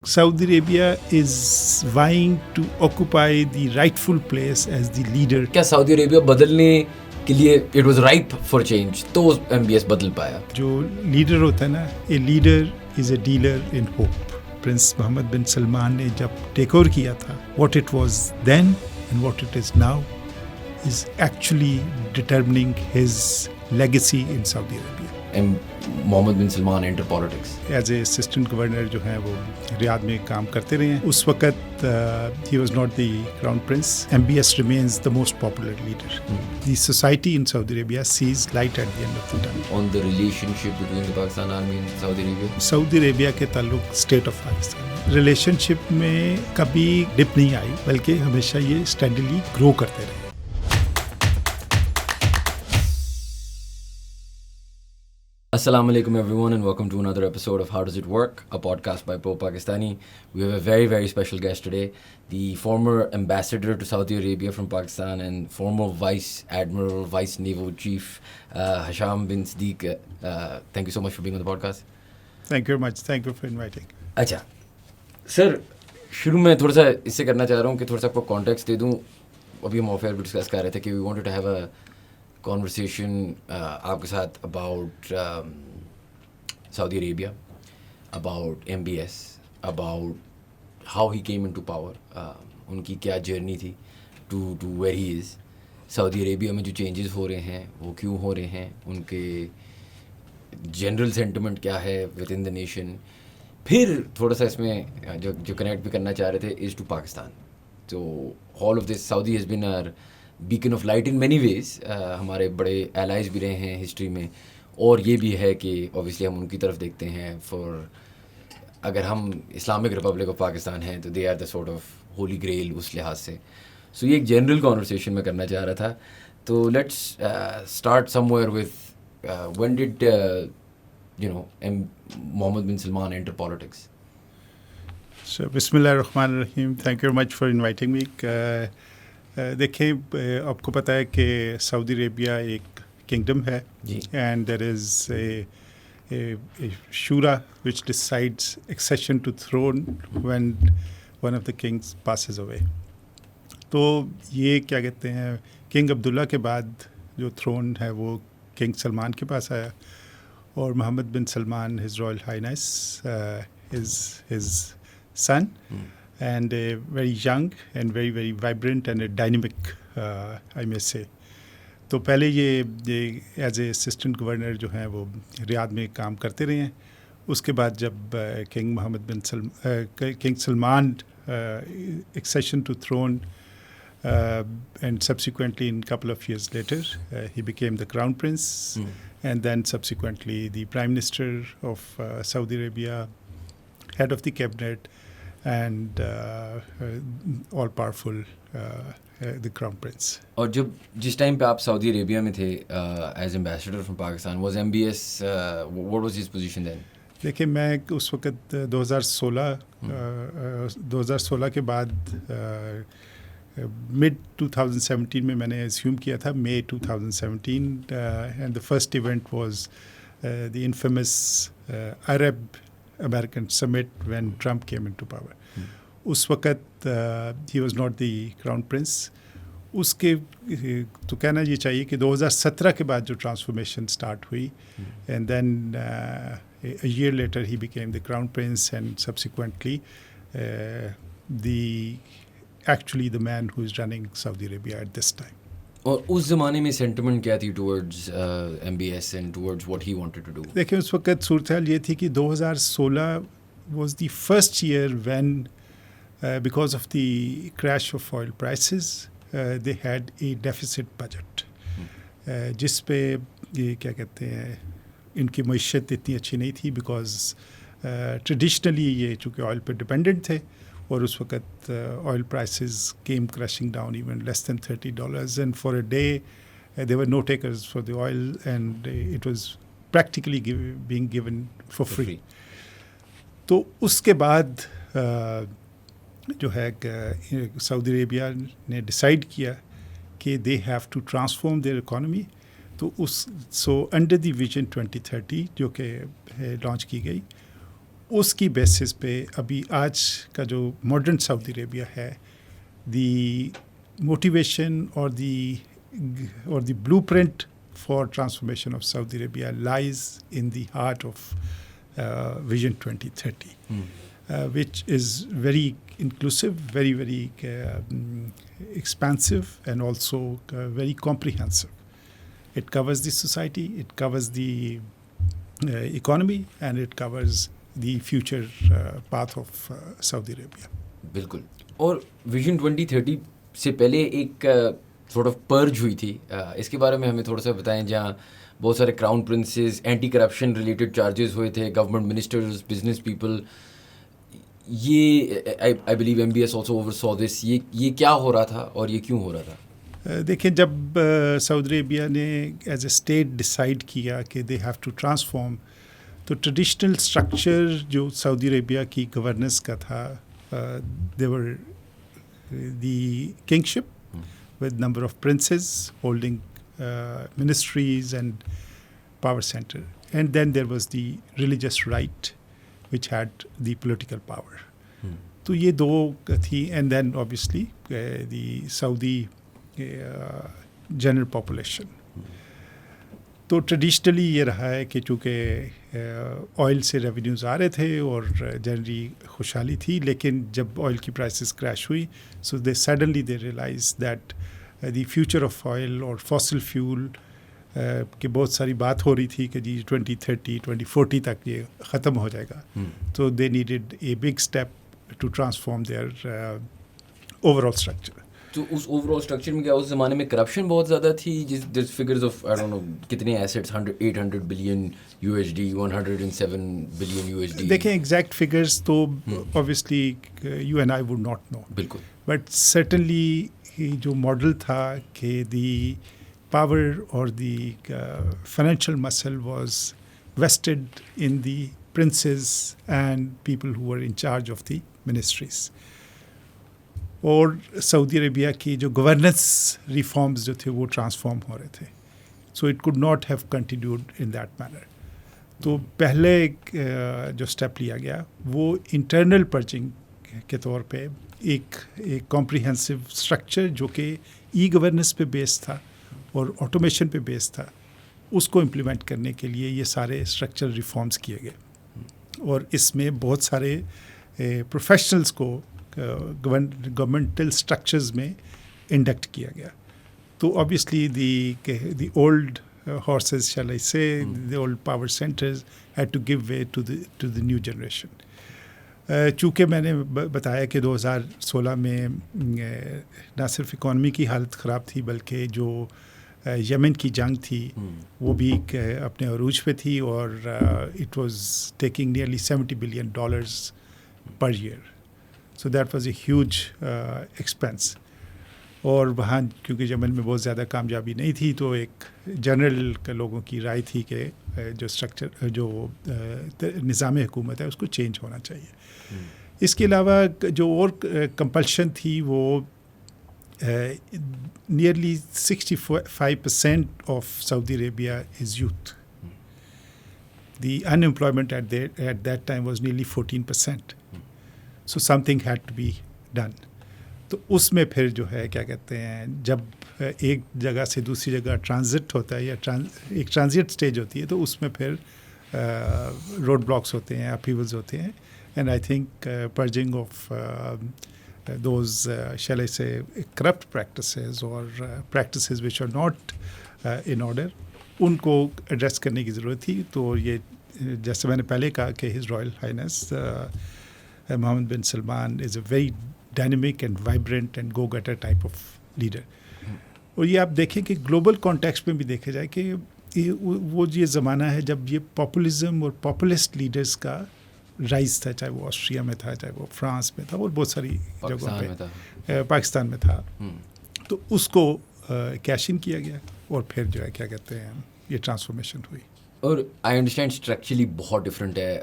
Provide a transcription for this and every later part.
Saudi Arabia is vying to occupy the rightful place as the leader. کیا سعودی عربیہ بدلنے کے لیے it was ripe for change تو M B S بدل پایا؟ جو لیڈر ہوتا ہے نا، a leader is a dealer in hope. Prince Muhammad bin Salman نے جب ٹیک اوور کیا تھا، what it was then and what it is now is actually determining his legacy in Saudi Arabia. Muhammad bin Salman enter politics as a assistant governor جو ہیں وہ ریاض میں کام کرتے رہے ہیں. اس وقت he was not the crown prince. M B S remains the most popular leader. The society in Saudi Arabia sees light at the end of the tunnel. On the relationship between the Pakistan army and Saudi Arabia. Saudi Arabia کے تعلق state of Pakistan relationship میں کبھی dip نہیں آئی، بلکہ ہمیشہ یہ اسٹینڈلی گرو کرتے رہے. Assalamu alaikum everyone and welcome to another episode of How Does It Work, a podcast by Pro Pakistani. We have a very, very special guest today, the former ambassador to Saudi Arabia from Pakistan and former Vice Admiral, Vice Naval Chief, Hisham bin Siddiq. Thank you so much for being on the podcast. Thank you very much. Thank you for inviting. اچھا سر، شروع میں تھوڑا سا اس سے کرنا چاہ رہا ہوں کہ تھوڑا سا آپ کو کانٹیکسٹ دے دوں. ابھی ہم آف ایئر بھی ڈسکس کر رہے تھے کہ we wanted to have a conversation آپ کے ساتھ about Saudi Arabia, about MBS, about how he came into power, ان کی کیا جرنی تھی to where he is. Saudi Arabia میں جو چینجز ہو رہے ہیں وہ کیوں ہو رہے ہیں، ان کے جنرل سینٹیمنٹ کیا ہے ود ان دا نیشن. پھر تھوڑا سا اس میں جو کنیکٹ بھی کرنا چاہ رہے تھے از ٹو پاکستان. تو all of this Saudi has been our beacon of light in many ways. ہمارے بڑے الائز بھی رہے ہیں ہسٹری میں، اور یہ بھی ہے کہ اوبیسلی ہم ان کی طرف دیکھتے ہیں فار اگر ہم اسلامک ریپبلک آف پاکستان ہیں تو they are the sort of holy grail اس لحاظ سے. سو یہ ایک جنرل کانورسیشن میں کرنا چاہ رہا تھا. تو let's start somewhere with when did Mohammed bin Salman enter politics? So, بسم اللہ الرحمن الرحیم. Thank you very much for inviting me. دیکھیں، آپ کو پتہ ہے کہ سعودی عربیہ ایک کنگڈم ہے، اینڈ دیر از اے شورا which decides succession to throne when one of the kings passes away. تو یہ کیا کہتے ہیں، کنگ عبداللہ کے بعد جو تھرون ہے وہ کنگ سلمان کے پاس آیا، اور Muhammad bin Salman his royal highness his son, and very young and very, very vibrant and a dynamic, I may say. تو پہلے یہ ایز اے اسسٹنٹ گورنر جو ہیں وہ ریاض میں کام کرتے رہے ہیں. اس کے بعد جب king Salman accession to throne, and subsequently in couple of years later he became the crown prince, and then subsequently the prime minister of Saudi Arabia, head of the cabinet, and all powerful the crown prince. اور جس time پہ آپ سعودی Arabia میں تھے as ambassador from Pakistan, was M B S what was his position then? دیکھیں، میں اس وقت 2016 کے بعد mid 2017 میں نے assume کیا تھا، May 2017, and the first event was the infamous Arab American summit when Trump came into power. اس وقت he was not the crown prince. اس کے تو کہنا یہ چاہیے کہ 2017 کے بعد جو ٹرانسفارمیشن اسٹارٹ ہوئی، and then a year later he became the crown prince, and subsequently actually the man who is running Saudi Arabia at this time. اور اس زمانے میں سینٹیمنٹ کیا تھی towards M B S and towards what he wanted to do? دیکھیں، اس وقت صورتحال یہ تھی کہ 2016 was the first year when because of the crash of oil prices they had a deficit budget, جس پہ یہ کیا کہتے ہیں، ان کی معیشت اتنی اچھی نہیں تھی، بیکاز ٹریڈیشنلی یہ چونکہ آئل پہ ڈپینڈنٹ تھے، اور اس وقت oil prices came crashing down even less than $30, and for a day there were no takers for the oil, and it was practically being given for free. تو اس کے بعد جو ہے سعودی عربیہ نے ڈیسائیڈ کیا کہ they have to transform their economy. تو so under the vision 2030 جو کہ لانچ کی گئی، اس کی بیسس پہ ابھی آج کا جو ماڈرن سعودی عربیہ ہے, دی موٹیویشن اور دی blue print for transformation of Saudi Arabia lies in the heart of Vision 2030, which is very inclusive, very, very expansive, and also very comprehensive. It covers the society, it covers the economy, and it covers the future path of Saudi Arabia. بالکل. اور vision 2030 سے پہلے ایک sort of purge ہوئی تھی, اس کے بارے میں ہمیں تھوڑا سا بتائیں, جہاں بہت سارے crown princes, anti corruption related charges ہوئے تھے, گورنمنٹ منسٹرز, بزنس پیپل. یہ I believe M B S also oversaw this. یہ کیا ہو رہا تھا اور یہ کیوں ہو رہا تھا؟ دیکھیں, جب سعودی عربیہ نے ایز اے اسٹیٹ ڈیسائیڈ کیا کہ دے ہیو ٹو ٹرانسفارم, تو ٹریڈیشنل اسٹرکچر جو سعودی عربیہ کی گورننس کا تھا, دیور دی kingship with number of princes holding ministries and power center, and then there was the religious right which had the political power. تو یہ دو تھی, and then obviously the Saudi general population. تو traditionally یہ رہا ہے کہ چونکہ آئل سے ریونیوز آ رہے تھے اور جنرلی خوشحالی تھی, لیکن جب آئل کی پرائسز کریش ہوئی, so they suddenly they realize that the future of oil اور فاسل فیول کہ بہت ساری بات ہو رہی تھی کہ جی 2030 2040 تک یہ ختم ہو جائے گا. تو they needed a big step to transform their overall structure. تو اس اوور آل اسٹرکچر میں کیا اس زمانے میں کرپشن بہت زیادہ تھی؟ جس figures of I don't know کتنے assets, 800 billion USD, 107 billion USD. دیکھیں ایگزیکٹ فگرز تو obviously you and I would not know. بالکل. بٹ سرٹنلی جو ماڈل تھا کہ دی پاور اور the financial muscle was vested in the princes and people who are in charge of the ministries. اور Saudi Arabia کی جو governance reforms جو تھے وہ ٹرانسفارم ہو رہے تھے, so it could not have continued in that manner. تو پہلے جو اسٹیپ لیا گیا وہ انٹرنل پرچنگ کے طور پہ ایک کمپریہنسو اسٹرکچر جو کہ ای گورننس پہ بیس تھا اور آٹومیشن پہ بیس تھا, اس کو امپلیمنٹ کرنے کے لیے یہ سارے اسٹرکچرل ریفارمز کیے گئے. اور اس میں بہت سارے پروفیشنلز کو گورنمنٹل اسٹرکچرز میں انڈکٹ کیا گیا. تو obviously the old horses, shall I say, the old power centers had to give way to the new generation. چونکہ میں نے بتایا کہ 2016 میں نہ صرف اکانومی کی حالت خراب تھی بلکہ جو یمن کی جنگ تھی وہ بھی اپنے عروج پہ تھی, اور it was taking nearly $70 billion per year. So that was a huge expense. اور وہاں کیونکہ یمن میں بہت زیادہ کامیابی نہیں تھی, تو ایک جنرل لوگوں کی رائے تھی کہ جو اسٹرکچر جو نظام حکومت ہے اس کو چینج ہونا چاہیے. اس کے علاوہ جو اور کمپلشن تھی وہ nearly 65% of Saudi Arabia is youth. The unemployment at that time was nearly 14%. So something had to be done. تو اس میں پھر جو ہے کیا کہتے ہیں, جب ایک جگہ سے دوسری جگہ ٹرانزٹ ہوتا ہے یا ایک ٹرانزٹ اسٹیج ہوتی ہے, تو اس میں پھر روڈ بلاکس ہوتے ہیں, اپیولز ہوتے ہیں. And I think purging of those shall I say corrupt practices or practices which are not in order, ان کو ایڈریس کرنے کی ضرورت تھی. تو یہ جیسے میں نے پہلے کہا کہ his royal highness Mohammed bin Salman is a very dynamic and vibrant and go getter type of leader. اور یہ آپ دیکھیں کہ گلوبل کانٹیکسٹ میں بھی دیکھا جائے کہ وہ یہ زمانہ ہے جب یہ پاپولزم اور پاپولسٹ لیڈرز کا رائز تھا, چاہے وہ آسٹریا میں تھا, چاہے وہ فرانس میں تھا, اور بہت ساری جگہوں پہ پاکستان میں تھا. تو اس کو کیش ان کیا گیا اور پھر جو ہے کیا کہتے ہیں یہ ٹرانسفارمیشن ہوئی. اور آئی انڈرسٹینڈ اسٹرکچرلی بہت ڈفرینٹ ہے.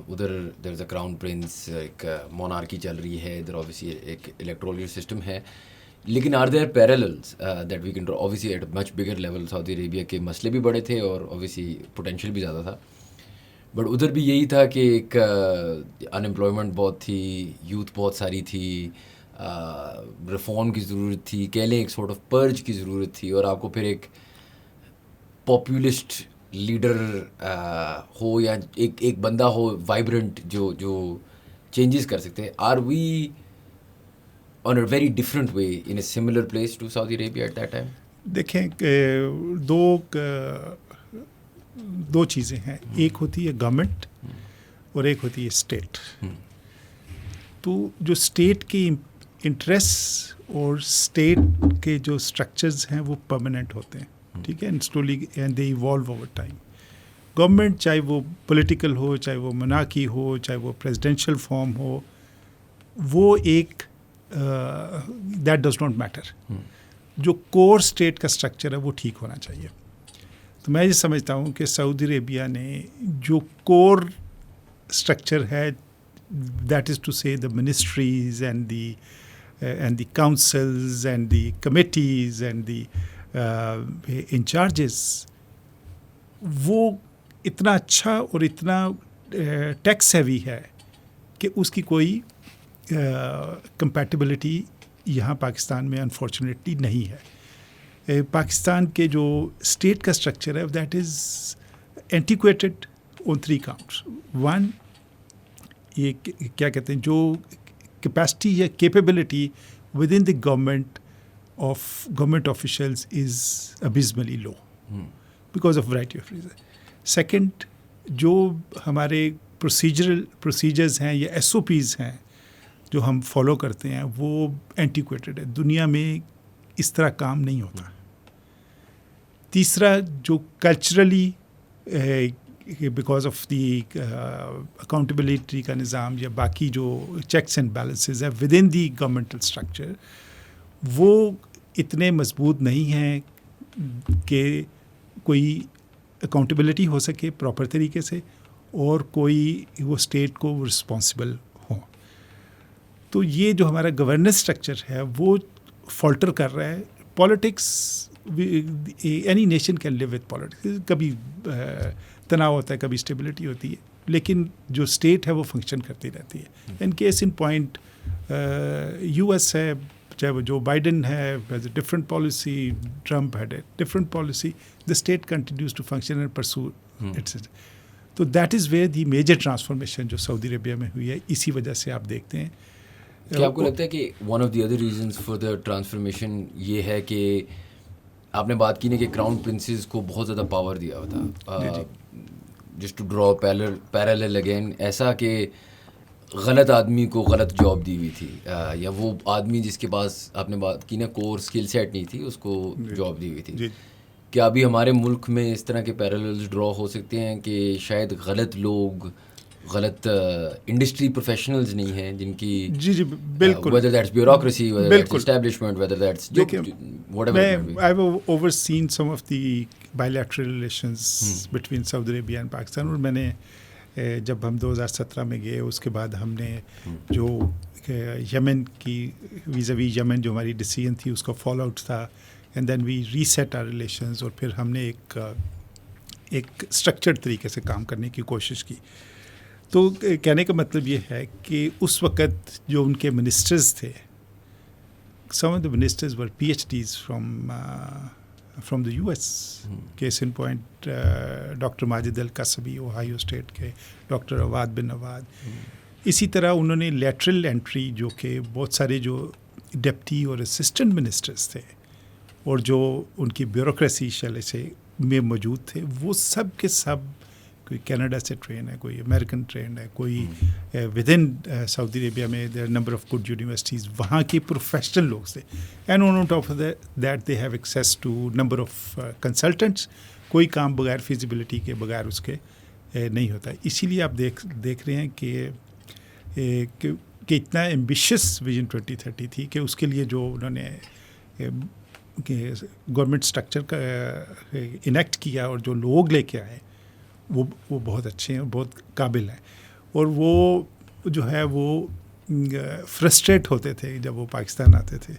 ادھر دیر از اے کراؤن پرنس, ایک مونارکی چل رہی ہے, ادھر اوبیسلی ایک الیکٹورل سسٹم ہے. لیکن are there parallels that we can draw? Obviously at much bigger level Saudi Arabia کے مسئلے بھی بڑے تھے اور اوبیسلی پوٹینشیل بھی زیادہ تھا. بٹ ادھر بھی یہی تھا کہ ایک انمپلائمنٹ بہت تھی, یوتھ بہت ساری تھی, ریفارم کی ضرورت تھی, کہہ لیں ایک سارٹ آف پرج کی ضرورت تھی, اور آپ کو پھر ایک پاپولسٹ لیڈر ہو یا ایک بندہ ہو وائبرنٹ جو چینجز کر سکتے ہیں. Are we on a very different way in a similar place to Saudi Arabia at that time? دیکھیں دو چیزیں ہیں, ایک ہوتی ہے گورنمنٹ اور ایک ہوتی ہے اسٹیٹ. تو جو اسٹیٹ کے انٹرسٹ اور اسٹیٹ کے جو اسٹرکچرز ہیں وہ پرماننٹ ہوتے ہیں, ٹھیک ہے, and slowly and they evolve over time. Government چاہے وہ پولیٹیکل ہو, چاہے وہ مناکی ہو, چاہے وہ پریزیڈینشیل فارم ہو, وہ ایک دیٹ ڈز ناٹ میٹر. جو کور اسٹیٹ کا اسٹرکچر ہے وہ ٹھیک ہونا چاہیے. تو میں یہ سمجھتا ہوں کہ سعودی عربیہ نے جو کور اسٹرکچر ہے, that is to say the ministries and the councils and the committees and the incharges, وہ اتنا اچھا اور اتنا ٹیکس ہیوی ہے کہ اس کی کوئی کمپیٹیبلٹی یہاں پاکستان میں انفارچونیٹلی نہیں ہے. پاکستان کے جو اسٹیٹ کا اسٹرکچر ہے دیٹ از اینٹیکویٹڈ آن 3 counts. 1, یہ کیا کہتے ہیں, جو کیپیسٹی یا capability within the government of government officials is abysmally low because of variety of reason. Second, جو ہمارے پروسیجرز ہیں یا SOPs ہیں جو ہم فالو کرتے ہیں وہ اینٹیکویٹڈ ہے, دنیا میں اس طرح کام نہیں ہوتا. تیسرا, جو culturally because of the accountability کا نظام یا باقی جو چیکس اینڈ بیلنسز ہے with in the governmental structure, وہ اتنے مضبوط نہیں ہیں کہ کوئی اکاؤنٹیبلٹی ہو سکے پراپر طریقے سے اور کوئی وہ اسٹیٹ کو رسپانسبل ہوں. تو یہ جو ہمارا گورننس اسٹرکچر ہے وہ فالٹر کر رہا ہے. Politics, any nation can live with politics, کبھی تناؤ ہوتا ہے, کبھی اسٹیبلٹی ہوتی ہے, لیکن جو اسٹیٹ ہے وہ فنکشن کرتی رہتی ہے. In case in point US ہے, چاہے وہ جو بائیڈن ہے, different policy, Trump had a different policy, the state continues to function and pursue its. تو that is where the major transformation جو سعودی عربیہ میں ہوئی ہے. اسی وجہ سے آپ دیکھتے ہیں. کیا آپ کو لگتا ہے کہ one of the other reasons for the transformation یہ ہے کہ آپ نے بات کی نا کہ کراؤن پرنسز کو بہت زیادہ پاور دیا ہوا تھا, just to draw parallel again, ایسا کہ غلط آدمی کو غلط جاب دی ہوئی تھی, یا وہ آدمی جس کے پاس آپ نے بات کی نا کور اسکل سیٹ نہیں تھی اس کو جاب دی ہوئی تھی. کیا ابھی ہمارے ملک میں اس طرح کے پیراللز ڈرا ہو سکتے ہیں کہ شاید غلط لوگ, غلط انڈسٹری پروفیشنلز نہیں ہیں جن کی, جی بالکل, whether that's bureaucracy, whether that's establishment, whether that's whatever it may be. I've overseen some of the bilateral relations between Saudi Arabia and Pakistan, اور میں نے جب ہم 2017 میں گئے اس کے بعد ہم نے جو یمن کی ویزاوی یمن جو ہماری ڈیسیژن تھی اس کا فالو آؤٹ تھا, and then we reset our relations, اور پھر ہم نے ایک اسٹرکچرڈ طریقے سے کام کرنے کی کوشش کی. تو کہنے کا مطلب یہ ہے کہ اس وقت جو ان کے منسٹرز تھے, some of the ministers were PhDs from the US. Case in point doctor Majid al Qasabi Ohio state کے, ڈاکٹر عواد بن عواد. اسی طرح انہوں نے لیٹرل انٹری جو کہ بہت سارے جو ڈپٹی اور اسسٹنٹ منسٹرز تھے اور جو ان کی بیوروکریسی شعلے سے میں موجود تھے, وہ سب کے سب کوئی کینیڈا سے ٹرین ہے, کوئی امریکن ٹرین ہے, کوئی ود ان سعودی عربیہ میں there number of good universities, وہاں کے پروفیشنل لوگ تھے. And on top of that they have access to number of consultants. کوئی کام بغیر فیزیبلٹی کے, بغیر اس کے نہیں ہوتا. اسی لیے آپ دیکھ رہے ہیں کہ اتنا ایمبیشیس ویژن 2030 تھی کہ اس کے لیے جو انہوں نے گورنمنٹ اسٹرکچر کا انیکٹ کیا اور جو لوگ لے کے آئے وہ بہت اچھے ہیں اور بہت قابل ہیں. اور وہ جو ہے وہ فرسٹریٹ ہوتے تھے جب وہ پاکستان آتے تھے,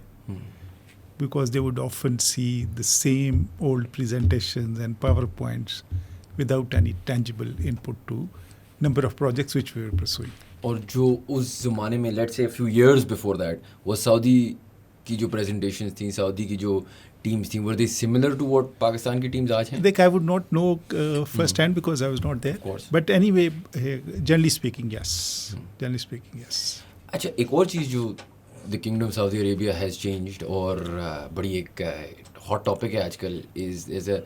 because they would often see the same old presentations and power points without any tangible input to number of projects which we were pursuing. اور جو اس زمانے میں let's say few years before that وہ سعودی کی جو پریزنٹیشنز تھیں, سعودی کی جو ٹیمز تھیں, ور دے سملر ٹو واٹ پاکستان کی ٹیمز آج ہیں؟ Like I would not know first hand because I was not there. Of course. But anyway, generally speaking, yes. Generally speaking, yes. اچھا, ایک اور چیز جو the kingdom Saudi Arabia has changed اور بڑی ایک ہاٹ ٹاپک ہے آج کل is a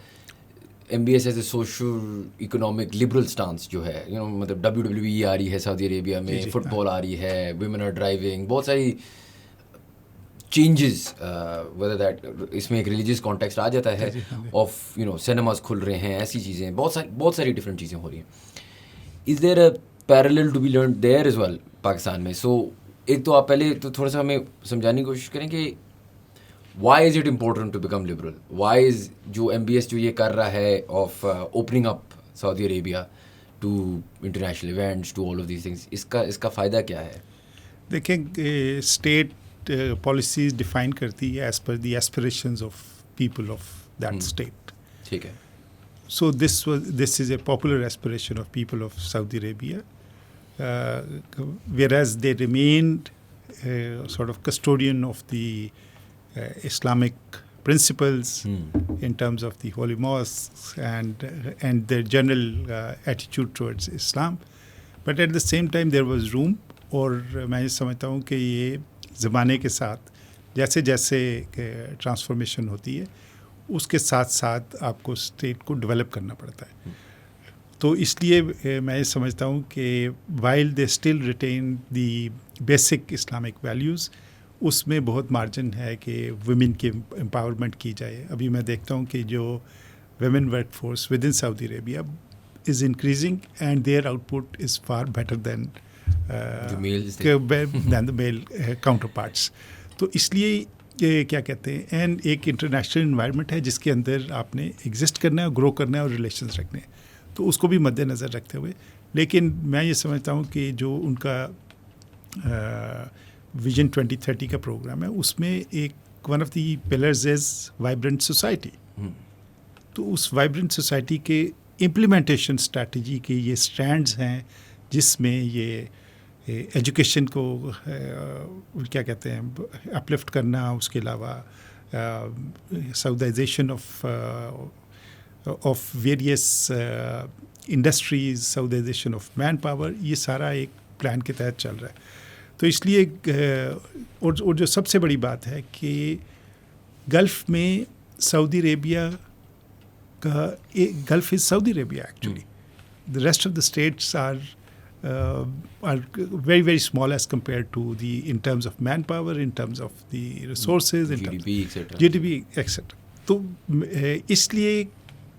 M B S as a social economic liberal stance جو ہے, یو نو مطلب WWE آ رہی ہے سعودی عربیہ میں, فٹ بال آ رہی ہے, ویمن آر ڈرائیونگ, بہت ساری چینجز, ویدر دیٹ اس میں ایک ریلیجیس کانٹیکسٹ آ جاتا ہے آف یو نو سینماز کھل رہے ہیں, ایسی چیزیں بہت ساری ڈفرینٹ چیزیں ہو رہی ہیں. Is there a parallel to be learn there as well Pakistan میں؟ سو ایک تو آپ پہلے تو تھوڑا سا ہمیں سمجھانے کی کوشش کریں کہ why is it important to become liberal, why is جو ایم بی ایس جو یہ کر رہا ہے of opening up Saudi Arabia to international events to all of these things, اس کا فائدہ کیا ہے؟ دیکھیں, اسٹیٹ پالیسیز ڈیفائن کرتی ہے as per the aspirations of people of that state. ٹھیک ہے. So this is a popular aspiration of people of Saudi Arabia, whereas they remained sort of custodian of the Islamic principles in terms of the holy mosques and their general attitude towards Islam. But at the same time there was room, اور میں یہ سمجھتا ہوں کہ یہ زمانے کے ساتھ جیسے جیسے ٹرانسفارمیشن ہوتی ہے اس کے ساتھ ساتھ آپ کو اسٹیٹ کو ڈیولپ کرنا پڑتا ہے. تو اس لیے میں یہ سمجھتا ہوں کہ while they still retain the basic Islamic values, اس میں بہت مارجن ہے کہ ویمن کے امپاورمنٹ کی جائے. ابھی میں دیکھتا ہوں کہ جو women work force within Saudi Arabia is increasing and their output is far better than the male counterparts. تو اس لیے کیا کہتے ہیں, اینڈ ایک انٹرنیشنل انوائرمنٹ ہے جس کے اندر آپ نے ایگزسٹ کرنا ہے, گرو کرنا ہے اور ریلیشنز رکھنے ہیں, تو اس کو بھی مد نظر رکھتے ہوئے. لیکن میں یہ سمجھتا ہوں کہ جو ان کا ویژن 2030 کا پروگرام ہے اس میں ایک one of the pillars is vibrant society. تو اس وائبرنٹ سوسائٹی کے امپلیمنٹیشن اسٹریٹجی کے یہ اسٹینڈز ہیں جس میں یہ ایجوکیشن کو کیا کہتے ہیں اپلفٹ کرنا, اس کے علاوہ Saudization of various industries, Saudization of man power, یہ سارا ایک پلان کے تحت چل رہا ہے. تو اس لیے اور جو سب سے بڑی بات ہے کہ گلف میں سعودی عربیہ کا, golf is Saudi Arabia actually, the rest of the states are very, very small as compared to in terms of manpower, in terms of the resources, in GDP, etc. GDP, etc. تو اس لیے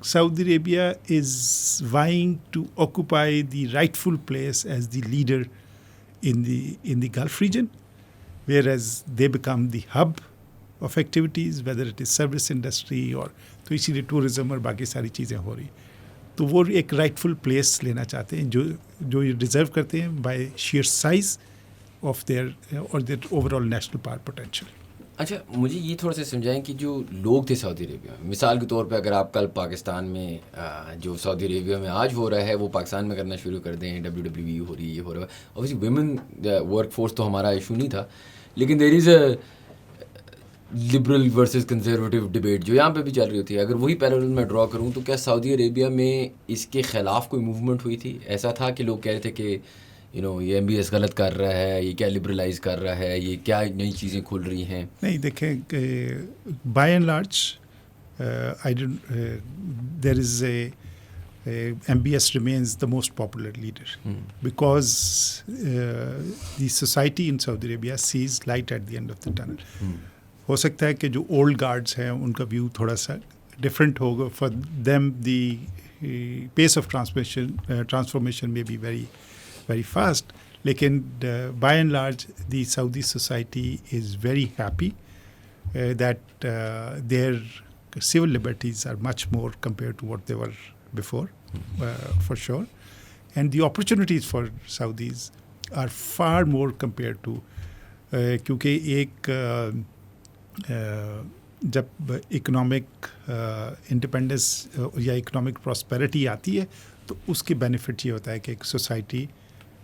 Saudi Arabia is vying to occupy the rightful place as the leader in the Gulf region, whereas they become the hub of activities, whether it is service industry or تو اسی لیے tourism اور باقی ساری چیزیں ہو رہی. تو وہ ایک رائٹ فل پلیس لینا چاہتے ہیں جو یہ ڈیزرو کرتے ہیں by sheer size of their اور their overall national power potential. اچھا, مجھے یہ تھوڑا سا سمجھائیں کہ جو لوگ تھے سعودی عربیہ میں, مثال کے طور پہ اگر آپ کل پاکستان میں جو سعودی عربیہ میں آج ہو رہا ہے وہ پاکستان میں کرنا شروع کر دیں, WWE ہو رہی ہے, یہ ہو رہا ہے, اوبیسلی ویمن ورک فورس تو ہمارا ایشو نہیں تھا, لیکن there is a liberal versus conservative debate جو یہاں پہ بھی چل رہی ہوتی ہے. اگر وہی پیرالل میں ڈرا کروں تو کیا سعودی عربیہ میں اس کے خلاف کوئی موومنٹ ہوئی تھی؟ ایسا تھا کہ لوگ کہہ رہے تھے کہ یو نو یہ ایم بی ایس غلط کر رہا ہے, یہ کیا لبرلائز کر رہا ہے, یہ کیا نئی چیزیں کھل رہی ہیں؟ نہیں, دیکھیں by and large there is a M B S remains the most popular leader because the society in Saudi Arabia sees light at the end of the tunnel. ہو سکتا ہے کہ جو اولڈ گارڈز ہیں ان کا ویو تھوڑا سا different ہوگا, for them the pace of transformation میں بی ویری ویری فاسٹ, لیکن by and large the Saudi society is very happy that their civil liberties are much more compared to what they were before, for sure, and the opportunities for Saudis are far more compared to kyunki ek جب economic independence یا economic prosperity آتی ہے تو اس کے benefit یہ ہوتا ہے کہ ایک سوسائٹی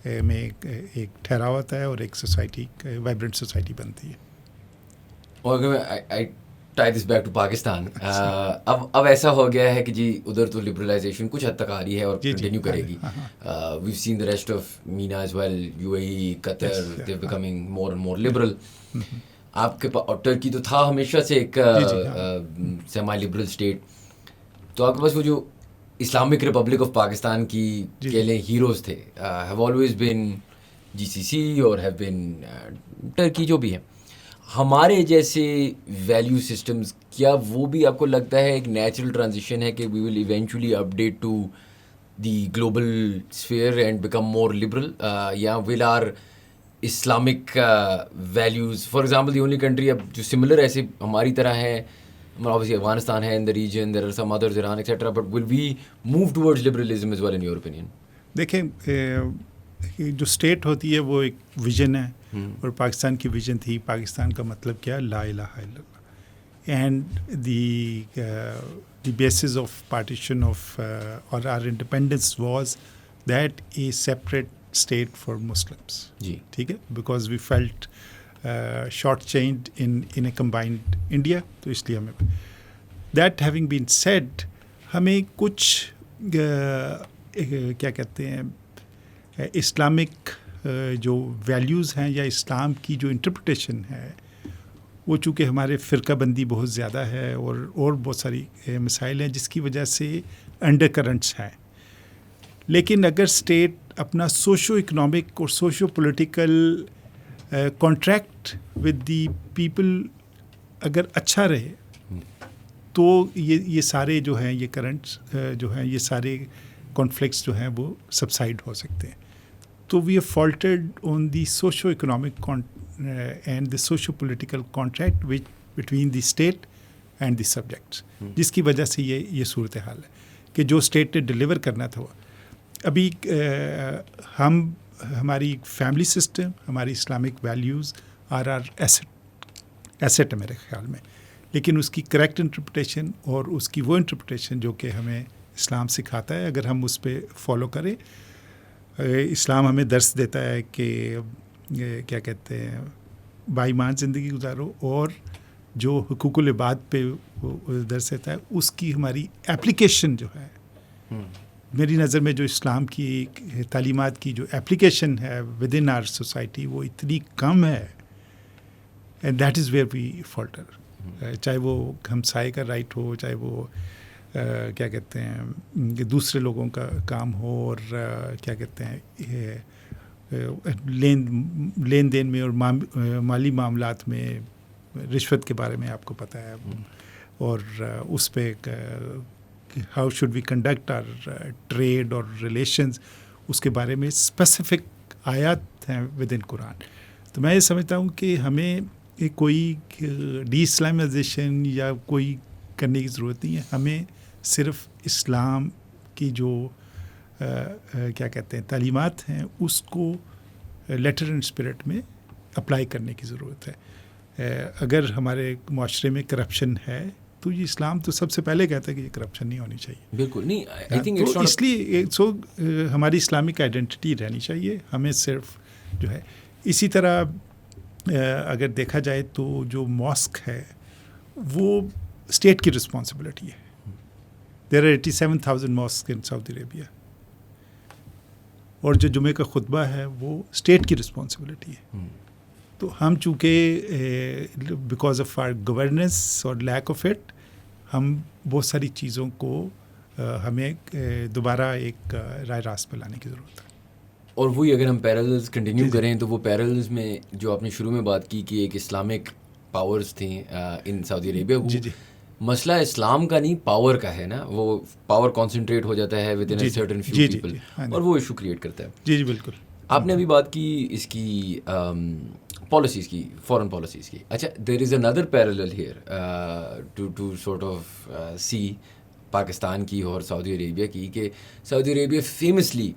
میں ایک ٹھہراؤ ہوتا ہے اور ایک سوسائٹی وائبرنٹ سوسائٹی بنتی ہے. اور اگر I tie this back to Pakistan, اب ایسا ہو گیا ہے کہ جی ادھر تو لبرلائزیشن کچھ حد تک آ رہی ہے اور کنٹینیو کرے گی. We've seen the rest of MENA as well, U A E, Qatar, they becoming more and more liberal. آپ کے پاس ٹرکی تو تھا ہمیشہ سے ایک سیمی لبرل اسٹیٹ, تو آپ کے پاس وہ جو اسلامک ریپبلک آف پاکستان کی کہہ لیں ہیروز تھے, ہیو آلویز بین جی سی سی اور ہیو بین ٹرکی جو بھی ہے. ہمارے جیسے ویلیو سسٹمز, کیا وہ بھی آپ کو لگتا ہے ایک نیچرل ٹرانزیشن ہے کہ we will eventually update to the global sphere and become more liberal, یا will our Islamic values, for example the only country اب جو سملر ایسے ہماری طرح ہے, obviously افغانستان ہے in the region, there are some others, Iran etc, but will we move towards liberalism as well in your opinion? دیکھیں جو state ہوتی ہے وہ ایک ویژن ہے, اور پاکستان کی ویژن تھی پاکستان کا مطلب کیا, لا الہ الا اللہ. And the basis of partition of or our independence was that a separate state for Muslims. جی ٹھیک ہے, because we felt short change in a combined India, تو اس لیے ہمیں دیٹ ہیونگ بین سیڈ ہمیں کچھ کیا کہتے ہیں اسلامک جو ویلیوز ہیں یا اسلام کی جو انٹرپریٹیشن ہے وہ چونکہ ہمارے فرقہ بندی بہت زیادہ ہے اور بہت ساری مسائل ہیں جس کی وجہ سے انڈر کرنٹس ہیں. لیکن اگر اسٹیٹ اپنا سوشو اکنامک اور socio political contract with the people اگر اچھا رہے تو یہ سارے جو ہیں یہ کرنٹس جو ہیں یہ سارے کانفلکٹس جو ہیں وہ سبسائڈ ہو سکتے ہیں. تو we have faltered on the socio economic and the socio political contract which between the state and the subjects, جس کی وجہ سے یہ صورتحال ہے کہ جو اسٹیٹ نے ڈلیور کرنا تھا. ابھی ہماری فیملی سسٹم, ہماری اسلامک ویلیوز آر ایسٹ ہے میرے خیال میں, لیکن اس کی کریکٹ انٹرپریٹیشن اور اس کی وہ انٹرپریٹیشن جو کہ ہمیں اسلام سکھاتا ہے, اگر ہم اس پہ فالو کریں. اسلام ہمیں درس دیتا ہے کہ کیا کہتے ہیں بائیمان زندگی گزارو, اور جو حقوق العباد پہ درس دیتا ہے اس کی ہماری ایپلیکیشن جو ہے, میری نظر میں جو اسلام کی تعلیمات کی جو ایپلیکیشن ہے ود ان آر سوسائٹی وہ اتنی کم ہے, and that is where we falter. چاہے وہ ہمسائے کا رائٹ ہو, چاہے وہ کیا کہتے ہیں کہ دوسرے لوگوں کا کام ہو, اور کیا کہتے ہیں لین دین میں اور مالی معاملات میں رشوت کے بارے میں آپ کو پتہ ہے, اور اس پہ how should we conduct our trade اور ریلیشنز, اس کے بارے میں اسپیسیفک آیات ہیں ود ان قرآن. تو میں یہ سمجھتا ہوں کہ ہمیں کوئی ڈی اسلامائزیشن یا کوئی کرنے کی ضرورت نہیں ہے, ہمیں صرف اسلام کی جو کیا کہتے ہیں تعلیمات ہیں اس کو لیٹر اینڈ اسپرٹ میں اپلائی کرنے کی ضرورت ہے. اگر ہمارے معاشرے میں کرپشن ہے تو یہ اسلام تو سب سے پہلے کہتا ہے کہ یہ کرپشن نہیں ہونی چاہیے. بالکل نہیں, تو اس لیے ہماری اسلامک آئیڈینٹی رہنی چاہیے. ہمیں صرف جو ہے اسی طرح اگر دیکھا جائے تو جو ماسک ہے وہ اسٹیٹ کی رسپانسبلٹی ہے. There are 87,000 mask in Saudi Arabia, اور جو جمعے کا خطبہ ہے وہ اسٹیٹ کی رسپانسبلٹی ہے. تو ہم چونکہ بیکاز آف آر گورننس اور لیک آف اٹ ہم بہت ساری چیزوں کو ہمیں دوبارہ ایک رائے راست پہ لانے کی ضرورت ہے. اور وہی اگر ہم پیرللز کنٹینیو کریں تو وہ پیرللز میں جو آپ نے شروع میں بات کی کہ ایک اسلامک پاورز تھیں ان سعودی عربیہ, مسئلہ اسلام کا نہیں پاور کا ہے نا, وہ پاور کانسنٹریٹ ہو جاتا ہے with in a certain few people, اور وہ ایشو کریٹ کرتا ہے. جی بالکل. آپ نے ابھی بات کی اس کی پالیسیز کی, فارن پالیسیز کی. اچھا, دیر از اندر parallel here to sort of see Pakistan کی اور سعودی عربیہ کی, کہ سعودی عربیہ فیمسلی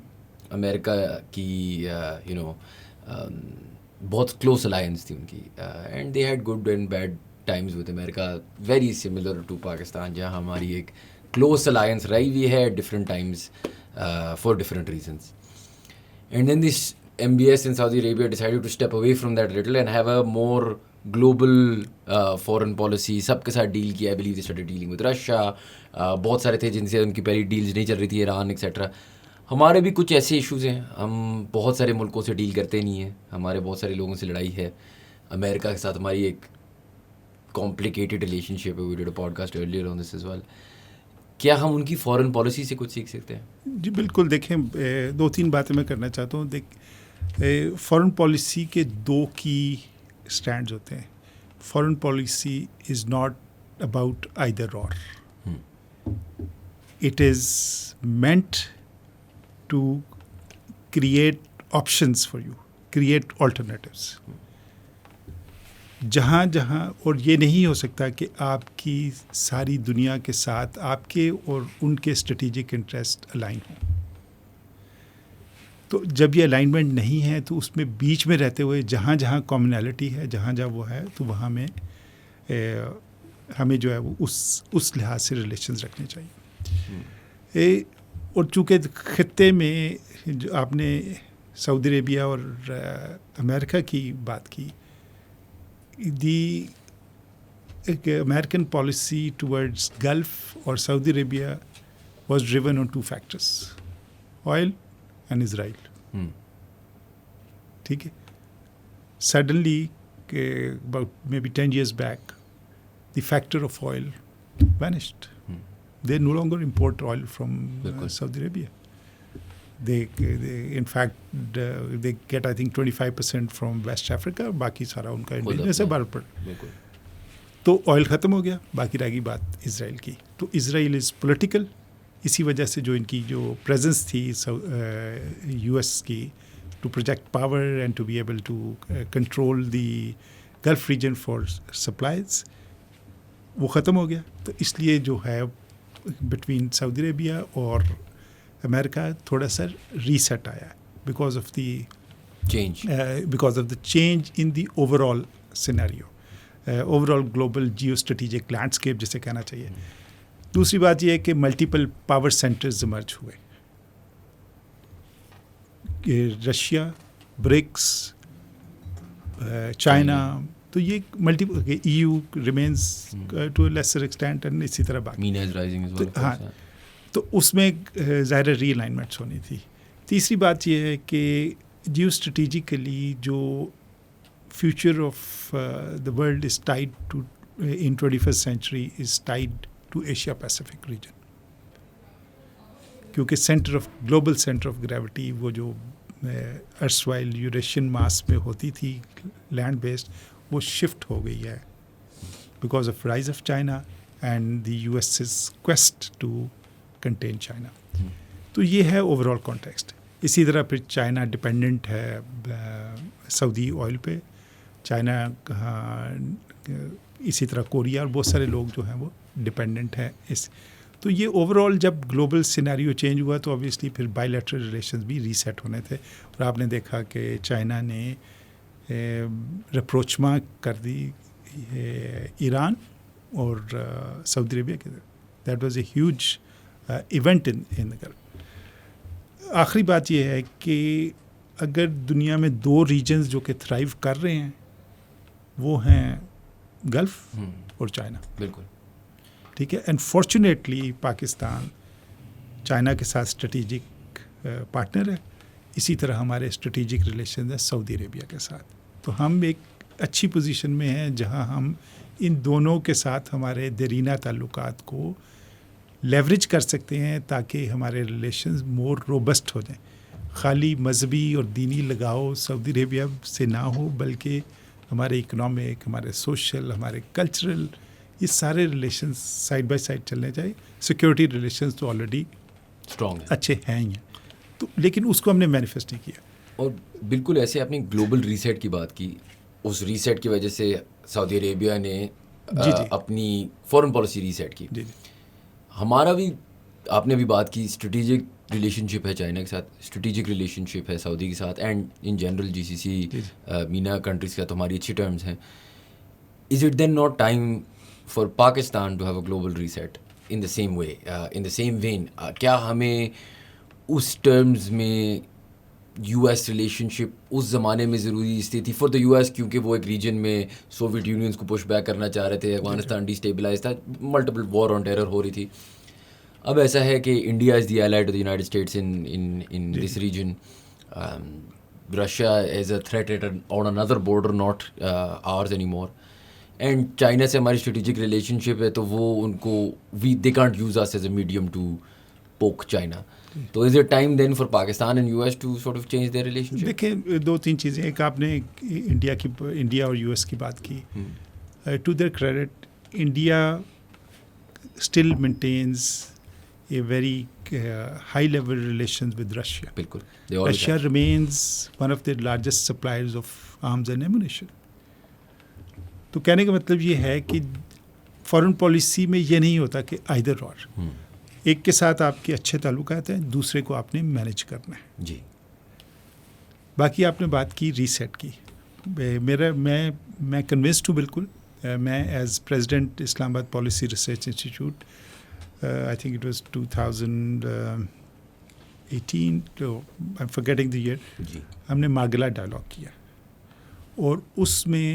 امریکہ کی بہت کلوز الائنس تھی ان کی, and they had good and bad times with America, very similar to Pakistan, جہاں ہماری ایک close alliance رہی ہوئی ہے at different times for different reasons. And then this MBS in Saudi Arabia decided to step away from that little and have a more global foreign policy. سب کے ساتھ deal کیا. I believe they started dealing with Russia. بہت سارے تھے جن سے ان کی پہلی ڈیلز نہیں چل رہی تھی, ایران ایکسیٹرا. ہمارے بھی کچھ ایسے ایشوز ہیں, ہم بہت سارے ملکوں سے ڈیل کرتے نہیں ہیں, ہمارے بہت سارے لوگوں سے لڑائی ہے. امریکہ کے ساتھ ہماری ایک کمپلیکیٹڈ ریلیشن شپ ہے. We did a podcast earlier on this as well. کیا ہم ان کی فارن پالیسی سے کچھ سیکھ سکتے ہیں؟ جی بالکل. دیکھیں 2-3 باتیں میں کرنا چاہتا ہوں. فارن پالیسی کے 2 کی اسٹینڈز ہوتے ہیں. Foreign policy is not about either or. It is meant to create options for you, create alternatives. جہاں اور یہ نہیں ہو سکتا کہ آپ کی ساری دنیا کے ساتھ آپ کے اور ان کے اسٹریٹجک انٹرسٹ الائن ہوں. تو جب یہ الائنمنٹ نہیں ہے تو اس میں بیچ میں رہتے ہوئے جہاں کامنالٹی ہے, جہاں وہ ہے, تو وہاں میں ہمیں جو ہے وہ اس لحاظ سے ریلیشنز رکھنے چاہیے. اور چونکہ خطے میں جو آپ نے سعودی عربیہ اور امریکہ کی بات کی, دی American policy towards Gulf or Saudi Arabia was driven on 2 factors, oil and Israel. ٹھیک ہے. Suddenly, about maybe 10 years back, the factor of oil vanished. They no longer import oil from Saudi Arabia. They in fact they get I think 25% from West Africa. باقی سارا ان کا India سے باہر پڑ. تو oil ختم ہو گیا, باقی رہ گئی بات اسرائیل کی. تو اسرائیل از پولیٹیکل. اسی وجہ سے جو ان کی جو پریزنس تھی یو ایس کی to project power and to be able to control the Gulf region for supplies, وہ ختم ہو گیا. تو اس لیے جو ہے بٹوین سعودی عربیہ اور امریکہ تھوڑا سا ریسیٹ آیا because of the change in the overall scenario, overall global geo strategic landscape جسے کہنا چاہیے. دوسری بات یہ ہے کہ ملٹیپل پاور سینٹرز ایمرج ہوئے. رشیا, برکس, چائنا, تو یہ multiple EU remains to a lesser extent, and اسی طرح باقی. ہاں, تو اس میں ظاہر ری الائنمنٹس ہونی تھی. تیسری بات یہ ہے کہ جیو اسٹریٹجیکلی جو future of the world is tied to in 21st century is tied to Asia Pacific region, کیونکہ global center of gravity وہ جو erstwhile Eurasian mass میں ہوتی تھی land based, وہ shift ہو گئی ہے because of rise of China and the US's quest to contain China. تو یہ ہے overall context. اسی طرح پھر چائنا ڈپینڈنٹ ہے سعودی آئل پہ, چائنا اسی طرح کوریا اور بہت سارے لوگ جو ہیں وہ ڈپینڈنٹ ہیں اس. تو یہ اوور آل جب گلوبل سینیریو چینج ہوا تو obviously پھر بائی لیٹرل ریلیشنز بھی ریسیٹ ہونے تھے. اور آپ نے دیکھا کہ چائنا نے رپروچما کر دی ایران اور سعودی عربیہ کے. That was a huge event in the golf. آخری بات یہ ہے کہ اگر دنیا میں 2 ریجنز جو کہ تھرائیو کر رہے ہیں وہ ہیں گلف اور چائنا. بالکل ٹھیک ہے. اینڈ فارچونیٹلی پاکستان چائنا کے ساتھ اسٹریٹجک پارٹنر ہے. اسی طرح ہمارے اسٹریٹجک ریلیشنز ہیں سعودی عربیہ کے ساتھ. تو ہم ایک اچھی پوزیشن میں ہیں جہاں ہم ان دونوں کے ساتھ ہمارے دیرینہ تعلقات کو لیوریج کر سکتے ہیں تاکہ ہمارے ریلیشنز مور روبسٹ ہو جائیں. خالی مذہبی اور دینی لگاؤ سعودی عربیہ سے نہ ہو, بلکہ ہمارے اکنامک, ہمارے سوشل, ہمارے کلچرل, یہ سارے ریلیشنز سائڈ بائی سائڈ چلنے چاہیے. سیکورٹی ریلیشنز تو آلریڈی اسٹرانگ اچھے ہیں ہی ہیں, تو لیکن اس کو ہم نے مینیفیسٹ نہیں کیا. اور بالکل ایسے آپ نے گلوبل ریسیٹ کی بات کی, اس ریسیٹ کی وجہ سے سعودی عربیہ نے اپنی فارن پالیسی ریسیٹ کی. ہمارا بھی آپ نے بھی بات کی اسٹریٹجک ریلیشن شپ ہے چائنا کے ساتھ, اسٹریٹجک ریلیشن شپ ہے سعودی کے ساتھ, and in general GCC MENA countries کے ساتھ ہماری اچھی ٹرمز ہیں. is it then not time for Pakistan to have a global reset in the same way, in the same vein? کیا ہمیں اس ٹرمز میں یو ایس ریلیشن شپ اس زمانے میں ضروری اس تھی فار دا یو ایس، کیونکہ وہ ایک ریجن میں سوویٹ یونینس کو پش بیک کرنا چاہ رہے تھے، افغانستان ڈی اسٹیبلائز تھا، ملٹیپل وار آن ٹیرر ہو رہی تھی. اب ایسا ہے کہ India is the allied of the United States in this region. Russia is a threat on another border, not ours anymore. And China سے ہماری اسٹریٹجک ریلیشن شپ ہے، تو وہ ان کو they can't use us as a medium to poke China. تو is it time then for Pakistan and US to sort of change their relationship? دیکھیں 2-3 چیزیں. ایک آپ نے انڈیا اور یو ایس کی بات کی. To their credit, India still maintains a very high level relations with Russia. بالکل. Russia remains one of the largest suppliers of arms and ammunition. تو کہنے کا مطلب یہ ہے کہ فارن پالیسی میں یہ نہیں ہوتا کہ either or. ایک کے ساتھ آپ کے اچھے تعلقات ہیں، دوسرے کو آپ نے مینیج کرنا ہے. جی. باقی آپ نے بات کی ریسیٹ کی. میں کنونسڈ ہوں بالکل. میں ایز پریزیڈنٹ اسلام آباد policy research institute, I think it was 2018, I'm forgetting the year. ہم نے مارگلا ڈائلاگ کیا، اور اس میں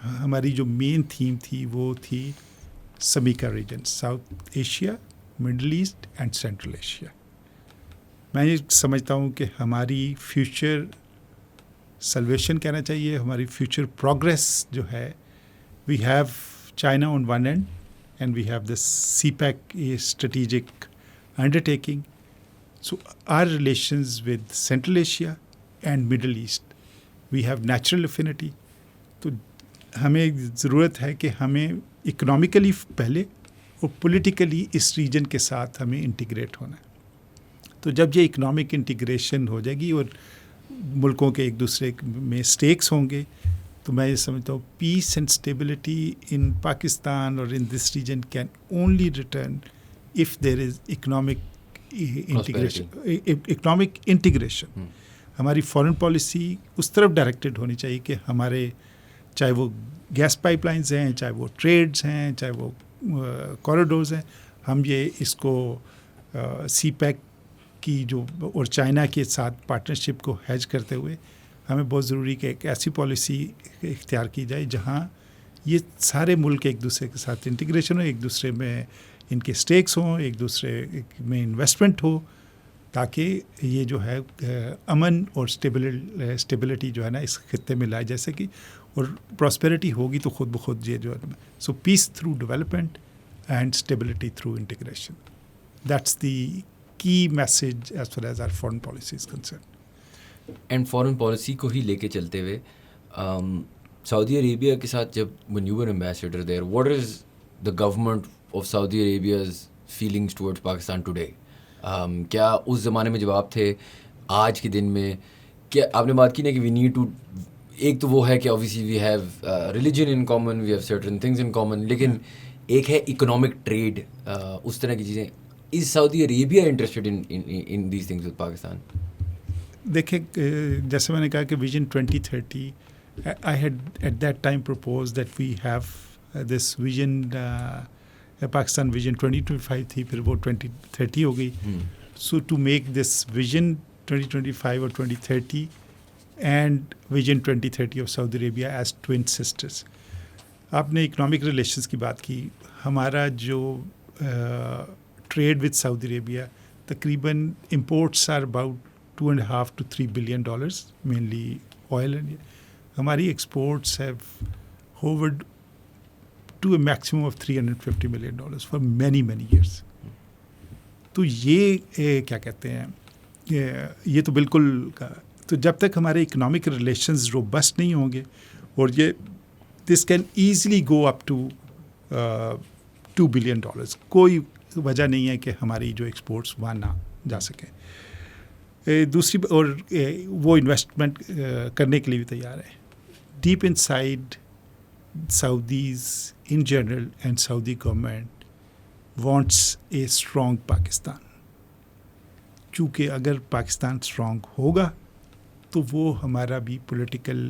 ہماری جو مین تھیم تھی وہ تھی سمیکا region, South Asia, Middle East and Central Asia. میں یہ سمجھتا ہوں کہ ہماری فیوچر سلویشن کہنا چاہیے، ہماری فیوچر پروگریس جو ہے، we have China on one end and we have this CPEC, a strategic undertaking. So our relations with Central Asia and Middle East, we have natural affinity. تو ہمیں ضرورت ہے کہ ہمیں اکنامکلی پہلے اور پولیٹیکلی اس ریجن کے ساتھ ہمیں انٹیگریٹ ہونا ہے. تو جب یہ اکنامک انٹیگریشن ہو جائے گی اور ملکوں کے ایک دوسرے میں اسٹیکس ہوں گے، تو میں یہ سمجھتا ہوں peace and stability in Pakistan اور in this region can only return if there is economic integration. ہماری فارن پالیسی اس طرف ڈائریکٹڈ ہونی چاہیے کہ ہمارے چاہے وہ گیس پائپ لائنز ہیں، چاہے وہ ٹریڈز ہیں، چاہے وہ کوریڈورز ہیں، ہم یہ اس کو سی پیک کی جو اور چائنا کے ساتھ پارٹنرشپ کو ہیج کرتے ہوئے ہمیں بہت ضروری کہ ایک ایسی پالیسی اختیار کی جائے جہاں یہ سارے ملک ایک دوسرے کے ساتھ انٹیگریشن ہو، ایک دوسرے میں ان کے اسٹیکس ہوں، ایک دوسرے میں انویسٹمنٹ ہو، تاکہ یہ جو ہے امن اور اسٹیبلٹی جو ہے نا اس خطے میں لائے جا سکے، اور پراسپیرٹی ہوگی تو خود بخود یہ جو ہے. So peace through development and stability through integration, that's the key message as far as our foreign policy is concern. And foreign policy کو ہی لے کے چلتے ہوئے، سعودی عربیہ کے ساتھ جب when you were ambassador there, what is the government of Saudi Arabia's feelings towards Pakistan today? کیا اس زمانے میں جب آپ تھے، آج کے دن میں، کیا آپ نے بات کی نا کہ we need to، ایک تو وہ ہے کہ obviously we have religion in common, we have certain things in common، لیکن ایک ہے economic trade، اس طرح کی چیزیں. Is Saudi Arabia interested in these things with Pakistan? دیکھیں، جیسے میں نے کہا کہ vision 2030، I had at that time propose that we have this vision, Pakistan vision 2025 تھی، پھر وہ 2030 ہو گئی. So to make this vision 2025 اور 2030 and vision 2030 of Saudi Arabia as twin sisters. آپ نے اکنامک ریلیشنس کی بات کی. ہمارا جو ٹریڈ وتھ سعودی عربیہ تقریباً imports are about $2.5 to $3 billion, mainly oil, and ہماری exports have hovered to a maximum of $350 million for many years. تو یہ کیا کہتے ہیں، یہ تو بالکل، تو جب تک ہمارے اکنامک ریلیشنز روبسٹ نہیں ہوں گے، اور یہ this can easily go up to $2 billion، کوئی وجہ نہیں ہے کہ ہماری جو ایکسپورٹس وہاں نہ جا سکیں. دوسری اور وہ انویسٹمنٹ کرنے کے لیے بھی تیار ہے. Deep in side Saudis in general and Saudi government wants a strong Pakistan, چونکہ اگر پاکستان اسٹرانگ ہوگا تو وہ ہمارا بھی political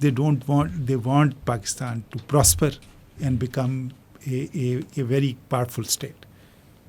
They want Pakistan to prosper and become a very powerful state.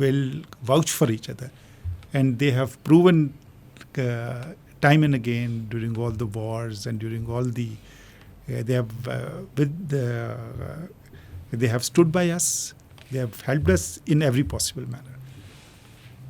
will vouch for each other, and they have proven time and again during all the wars and during all the they have stood by us, they have helped us in every possible manner.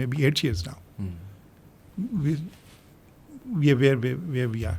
maybe 8 years now. we are where we are.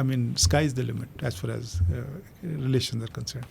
I mean, sky is the limit as far as relations are concerned.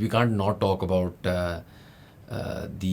we can't not talk about the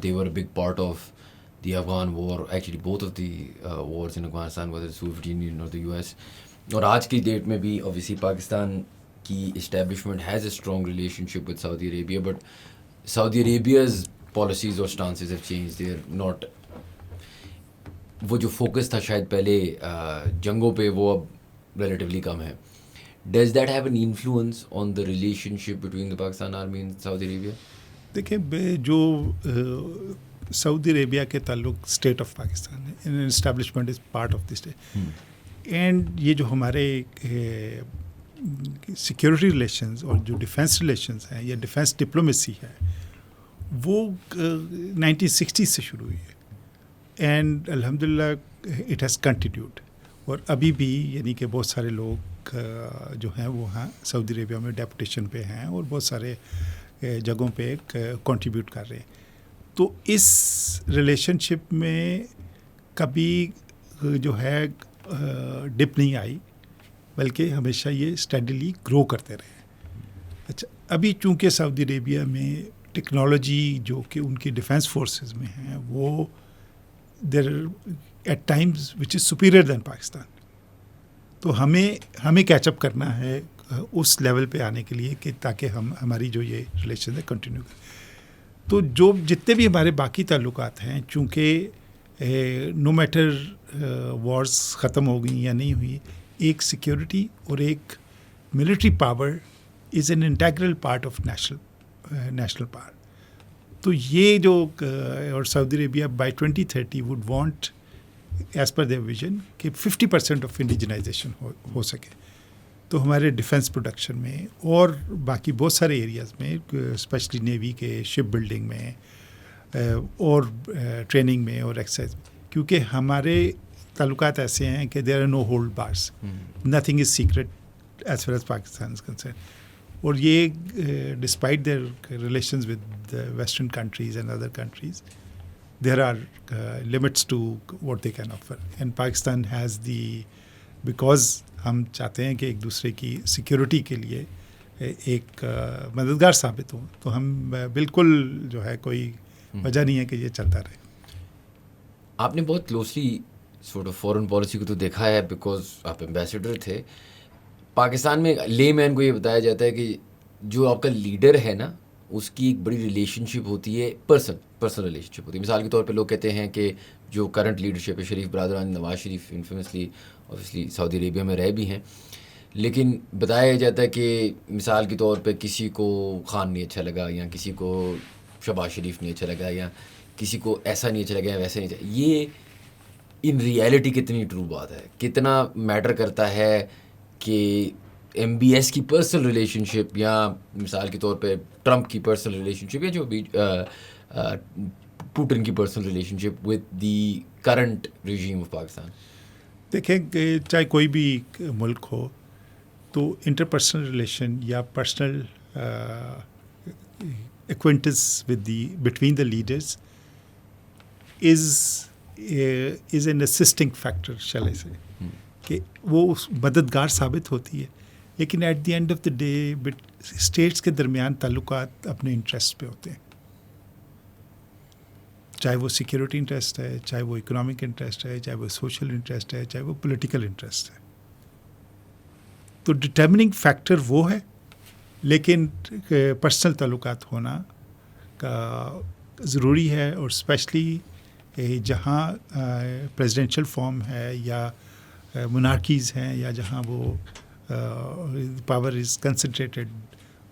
They were a big part of the Afghan war. Actually, both of the wars in Afghanistan, whether the Soviet Union or the US. اور آج کی date میں بھی obviously Pakistan کی establishment has a strong relationship with Saudi Arabia, but Saudi Arabia's policies or stances have changed. They are not, وہ جو focus تھا شاید پہلے جنگوں پہ وہ اب relatively کم ہے. Does that have an influence on the relationship between the Pakistan Army and Saudi Arabia? دیکھیں جو سعودی عربیہ کے تعلق اسٹیٹ آف پاکستان ہے, establishment is part of the state. And یہ جو ہمارے سیکورٹی ریلیشنز اور جو ڈیفینس ریلیشنز ہیں یا ڈیفینس ڈپلومیسی ہے وہ 1960 سے شروع ہوئی ہے. اینڈ الحمدللہ اٹ ہیز کنٹینیوڈ. اور ابھی بھی یعنی کہ بہت سارے لوگ جو ہیں وہ ہاں سعودی عربیہ میں ڈیپوٹیشن پہ ہیں اور بہت سارے جگہوں پہ کنٹریبیوٹ کر رہے ہیں. تو اس ریلیشن شپ میں کبھی جو ہے ڈپ نہیں آئی, بلکہ ہمیشہ یہ اسٹیڈیلی گرو کرتے رہے. اچھا, ابھی چونکہ سعودی عربیہ میں ٹیکنالوجی جو کہ ان کی ڈیفینس فورسز میں ہیں وہ there at times which is superior than Pakistan. تو ہمیں کیچ اپ کرنا ہے اس لیول پہ آنے کے لیے کہ تاکہ ہماری جو یہ ریلیشن ہے کنٹینیو کریں. تو جو جتنے بھی ہمارے باقی تعلقات ہیں, چونکہ نو میٹر وارز ختم ہو گئیں یا نہیں ہوئی, ایک سیکیورٹی اور ایک military power is an integral part of national power. تو یہ جو اور Saudi Arabia by 2030 would want as per their vision کہ 50% آف انڈیجنائزیشن ہو سکے. تو ہمارے ڈیفینس پروڈکشن میں اور باقی بہت سارے ایریاز میں, اسپیشلی نیوی کے شپ بلڈنگ میں اور ٹریننگ میں اور ایکسرسائز میں, کیونکہ ہمارے تعلقات ایسے ہیں کہ there are no hold bars, nothing is secret as far as Pakistan is concern. اور یہ despite their relations with western countries and other countries, there are limits to what they can offer. And Pakistan has the, because ہم چاہتے ہیں کہ ایک دوسرے کی security کے لیے ایک مددگار ثابت ہوں, تو ہم بالکل جو ہے کوئی وجہ نہیں ہے کہ یہ چلتا رہے. آپ نے بہت closely sort of foreign policy کو تو دیکھا ہے بیکاز آپ ایمبیسڈر تھے. پاکستان میں لے مین کو یہ بتایا جاتا ہے کہ جو آپ کا لیڈر ہے نا اس کی ایک بڑی ریلیشن شپ ہوتی ہے، پرسنل ریلیشن شپ ہوتی ہے. مثال کے طور پہ لوگ کہتے ہیں کہ جو کرنٹ لیڈرشپ ہے، شریف برادران، نواز شریف انفیمسلی اوبویسلی سعودی عربیہ میں رہ بھی ہیں، لیکن بتایا جاتا ہے کہ مثال کے طور پہ کسی کو خان نہیں اچھا لگا، یا کسی کو شہباز شریف نہیں اچھا لگا، یا کسی کو ایسا نہیں اچھا لگا یا ویسا نہیں اچھا. یہ ان ریئلٹی کتنی ٹرو بات ہے، کتنا میٹر کرتا ہے کہ ایم بی ایس کی پرسنل ریلیشن شپ، یا مثال کے طور پہ ٹرمپ کی پرسنل ریلیشن شپ، یا جو بھی پوٹن کی personal relationship with the current regime of Pakistan. دیکھیں کہ چاہے کوئی بھی ملک ہو تو انٹرپرسنل ریلیشن یا personal acquaintance with the between the leaders is an assisting factor shall I say, کہ وہ مددگار ثابت ہوتی ہے. لیکن at the end of the day states کے درمیان تعلقات اپنے انٹرسٹ پہ ہوتے ہیں، چاہے وہ سیکیورٹی انٹرسٹ ہے، چاہے وہ اکنامک انٹرسٹ ہے، چاہے وہ سوشل انٹرسٹ ہے، چاہے وہ پولیٹیکل انٹرسٹ ہے. تو ڈٹرمننگ فیکٹر وہ ہے، لیکن پرسنل تعلقات ہونا کا ضروری ہے. اور اسپیشلی جہاں پریزیڈینشیل فارم ہے یا مونارکیز ہیں، یا جہاں وہ power is concentrated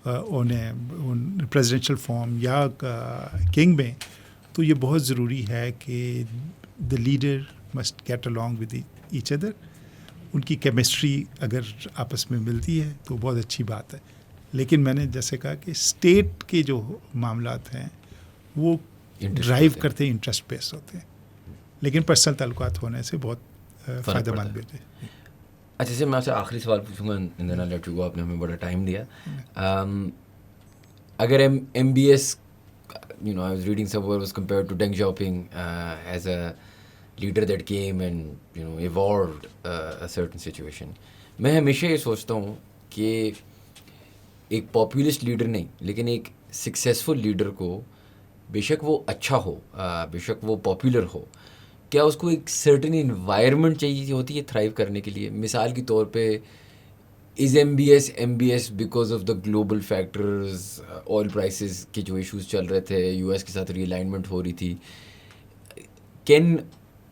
on presidential form یا کنگ میں، تو یہ بہت ضروری ہے کہ the leader must get along with each other. ان کی کیمسٹری اگر آپس میں ملتی ہے تو بہت اچھی بات ہے. لیکن میں نے جیسے کہا کہ اسٹیٹ کے جو معاملات ہیں وہ ڈرائیو کرتے ہیں، انٹرسٹ بیس ہوتے ہیں، لیکن پرسنل تعلقات ہونے سے بہت فائدہ مند بھی ہوتے ہیں. اچھا سے میں آپ سے آخری سوال پوچھوں گا، اندر لیٹ یو گو، آپ نے ہمیں بڑا ٹائم دیا. اگر M B S, you know, I was reading somewhere was compared to Deng Xiaoping as a leader that came and evolved a certain situation. میں ہمیشہ یہ سوچتا ہوں کہ ایک پاپولسٹ لیڈر نہیں، لیکن ایک سکسیزفل لیڈر کو بے شک وہ اچھا ہو، بے شک وہ پاپولر ہو، کیا اس کو ایک سرٹن انوائرمنٹ چاہیے ہوتی ہے تھرائیو کرنے کے لیے؟ مثال کے طور پہ is M B S because of the global factors, oil prices کے جو ایشوز چل رہے تھے، یو ایس کے ساتھ ری الائنمنٹ ہو رہی تھی،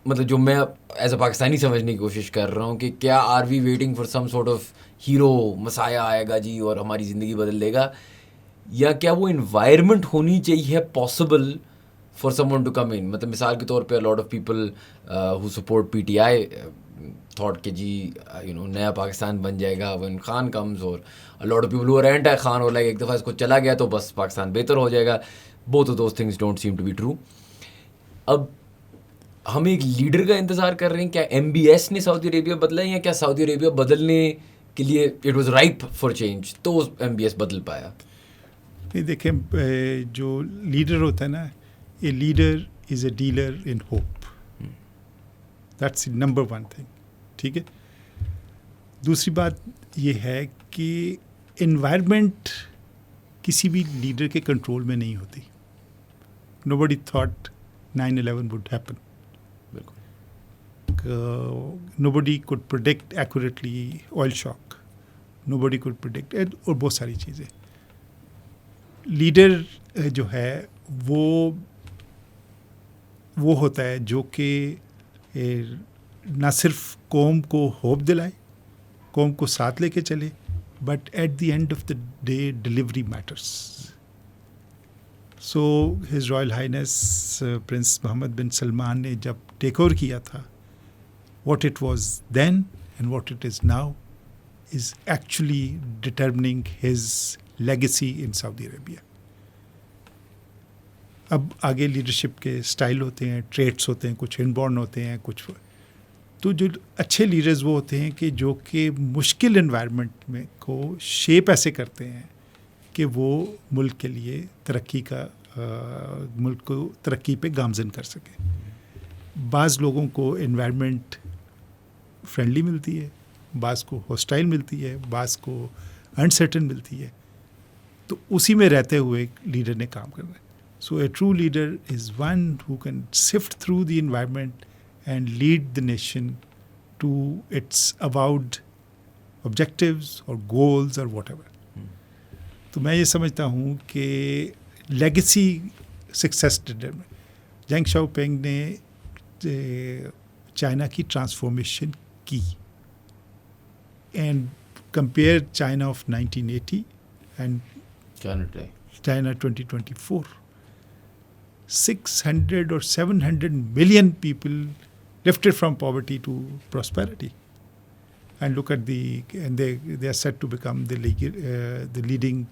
مطلب جو میں ایز اے پاکستانی سمجھنے کی کوشش کر رہا ہوں کہ کیا are we waiting for some sort of hero messiah آئے گا جی اور ہماری زندگی بدل دے گا، یا کیا وہ انوائرمنٹ ہونی چاہیے possible for someone to come in? مطلب مثال کے طور پہ lot of people who support P T I thought کہ جی نیا پاکستان بن جائے گا when خان کمز، اور لاٹ آف پیپل ہو رینٹ ہے خان، اور لائک ایک دفعہ اس کو چلا گیا تو بس پاکستان بہتر ہو جائے گا. Both of those things don't seem to be true. اب ہم ایک لیڈر کا انتظار کر رہے ہیں، کیا ایم بی ایس نے سعودی عربیہ بدلا ہے، یا کیا سعودی عربیہ بدلنے کے لیے it was ripe for change تو ایم بی ایس بدل پایا؟ نہیں دیکھیں، جو لیڈر ہوتا ہے نا، a leader is a dealer in hope, that's number one thing. ٹھیک ہے. دوسری بات یہ ہے کہ انوائرمنٹ کسی بھی لیڈر کے کنٹرول میں نہیں ہوتی. Nobody thought 9/11 would happen. Nobody could predict accurately oil shock. Nobody could predict it, اور بہت ساری چیزیں. لیڈر جو ہے وہ ہوتا ہے جو کہ نہ صرف قوم کو ہوپ دلائے، قوم کو ساتھ لے کے چلے، but at the end of the day delivery matters. So his royal highness prince Muhammad bin Salman نے جب ٹیک اوور کیا تھا، what it was then and what it is now is actually determining his legacy in Saudi Arabia. اب آگے leadership کے style ہوتے ہیں، traits ہوتے ہیں، کچھ ان بورن ہوتے ہیں، کچھ. تو جو اچھے لیڈرز وہ ہوتے ہیں کہ جو کہ مشکل انوائرمنٹ میں کو شیپ ایسے کرتے ہیں کہ وہ ملک کے لیے ترقی کا، ملک کو ترقی پہ گامزن کر سکیں. بعض لوگوں کو انوائرمنٹ فرینڈلی ملتی ہے، بعض کو ہاسٹائل ملتی ہے، بعض کو انسرٹن ملتی ہے، تو اسی میں رہتے ہوئے لیڈر نے کام کرنا ہے. So a true leader is one who can sift through the environment and lead the nation to its avowed objectives or goals or whatever. تو میں یہ سمجھتا ہوں کہ لیگیسی سکسیس ڈنر میں جینگ شاؤ پینگ نے چائنا کی ٹرانسفارمیشن کی and compare China of 1980 and China 2024. 600 or 700 million people lifted from poverty to prosperity. And look at and they are set to become the leading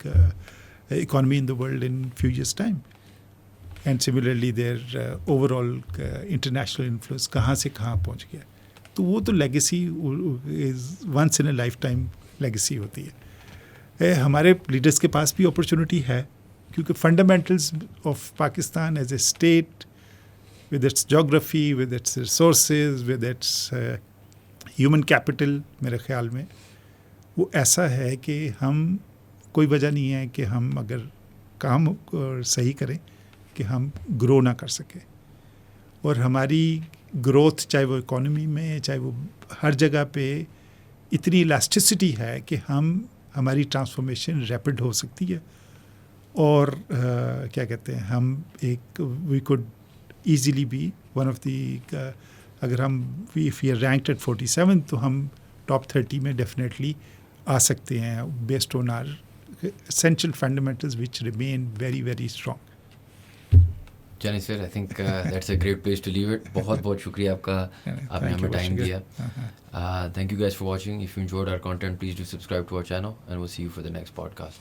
economy in the world in few years' time. And similarly, their overall international influence کہاں سے کہاں پہنچ گیا. تو وہ تو legacy is once in a lifetime legacy ہوتی ہے. ہمارے لیڈرس کے پاس بھی اپرچونٹی ہے کیونکہ fundamentals of Pakistan as a state with its جغرافی with its resources with its human capital میرے خیال میں وہ ایسا ہے کہ ہم کوئی وجہ نہیں ہے کہ ہم اگر کام صحیح کریں کہ ہم گرو نہ کر سکیں. اور ہماری گروتھ چاہے وہ اکانومی میں چاہے وہ ہر جگہ پہ اتنی الاسٹیسٹی ہے کہ ہماری ٹرانسفارمیشن ریپڈ ہو سکتی ہے. اور کیا کہتے ہیں ہم ایک we could easily be one of the اگر ہم if you are ranked at 47 تو ہم ٹاپ 30 میں ڈیفینیٹلی آ سکتے ہیں based on our essential fundamentals which remain very, very strong. جانی sir I think that's a great place to leave it. بہت بہت شکریہ آپ کا, آپ نے ہمیں ٹائم دیا. Thank you guys for watching. If you enjoyed our content please do subscribe to our channel and we'll see you for the next pod cost.